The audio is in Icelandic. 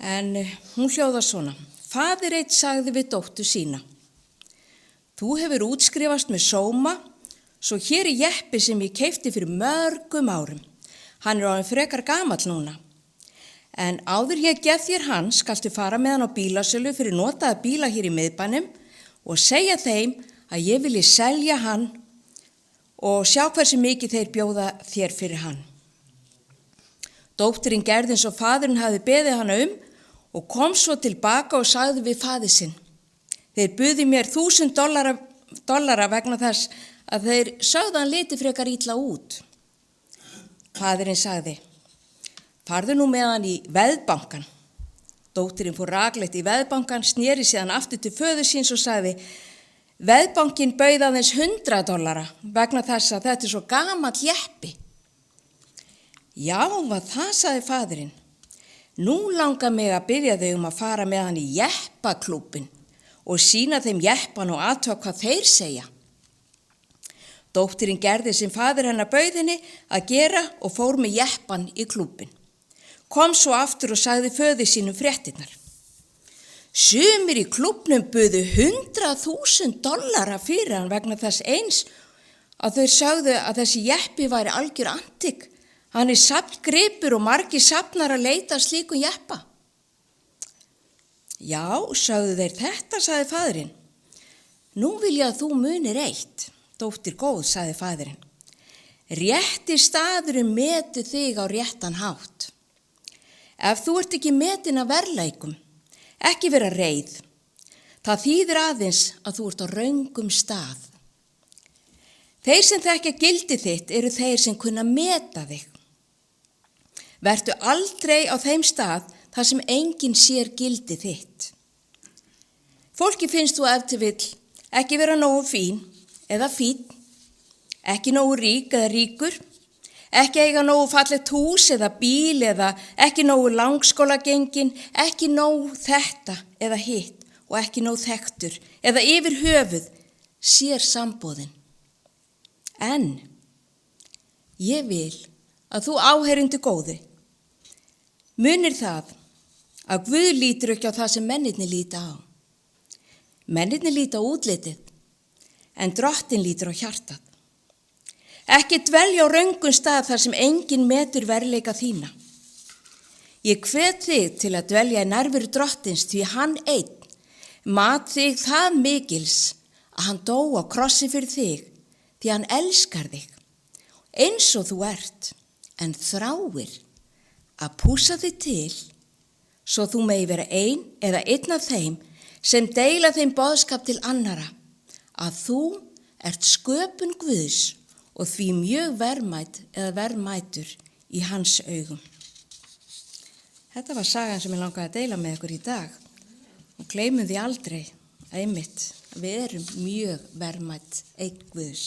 En hún hljóðar svona: Faðir einn sagði við dóttur sína: Þú hefur útskrifast með sóma, svo hér er jeppi sem ég keypti fyrir mörgum árum. Hann er orðinn frekar gamall núna. En áður ég gef þér hann, skaltu fara með hann á bílasölu fyrir notaða bíla hér í miðbænum og segja þeim að ég vilji selja hann og sjá hversu mikið þeir bjóða þér fyrir hann. Dóttirin gerði eins og faðirinn hafði beðið hana og kom svo tilbaka og sagði við faðir sinn: Þeir buðu mér $1,000 vegna þess að þeir sögðu hann liti frekar illa út. Faðirinn sagði: Farðu nú með hann í veðbankan. Dóttirin fór rakleitt í veðbankan, sneri síðan aftur til föður síns og sagði: Veðbankin bauð aðeins $100 vegna þess að þetta er svo gamall jeppi. Já, hvað það, sagði faðirinn. Nú langar mig að byrja þau að fara með hann í jeppaklúbbinn og sýna þeim jeppan og athuga hvað þeir segja. Dóttirin gerði sem faðir hennar bauð henni að gera og fór með jeppan í klúbbinn. Kom svo aftur og sagði föður sínum fréttirnar. Sumir í klúbbnum buðu $100,000 fyrir hann vegna þess eins að þau sögðu að þessi jeppi væri algjör antík. Hann er safngripur og margir safnar að leita slíkum jeppa. Já, sögðu þeir, þetta, sagði faðirinn. Nú vil ég að þú munir eitt. Dóttir góð, sagði faðirinn. Rétti staðurinn metu þig á réttan hátt. Ef þú ert ekki metin að verðleikum, ekki vera reið. Það þýðir aðeins að þú ert á röngum stað. Þeir sem þekkja gildi þitt eru þeir sem kunna meta þig. Vertu aldrei á þeim stað þar sem enginn sér gildi þitt. Fólki finnst þú ef til vill ekki vera nógu fín eða fínn, ekki nógu rík eða ríkur, ekki eiga nógu fallegt hús eða bíl eða ekki nógu langskólagengin, ekki nógu þetta eða hitt og ekki nógu þekktur eða yfir höfuð sér sambúðin. En ég vil að þú áheyrendur góði munir það að Guð lítur ekki á það sem mennirnir líta á. Mennirnir líta á útlitið, en Drottinn lítur á hjartað. Ekki dvelja á röngum stað þar sem enginn metur verðleika þína. Ég hvet þig til að dvelja í nærveru Drottins því hann einn mat þig það mikils að hann dó á krossi fyrir þig því hann elskar þig eins og þú ert, en þráir að pússa þig til svo þú megi vera ein eða einn af þeim sem deila þeim boðskap til annara að þú ert sköpun Guðs og því mjög verðmæt eða verðmætur í hans augum. Þetta var sagan sem ég langaði að deila með ykkur í dag og gleymum því aldrei einmitt að við erum mjög verðmæt eign Guðs.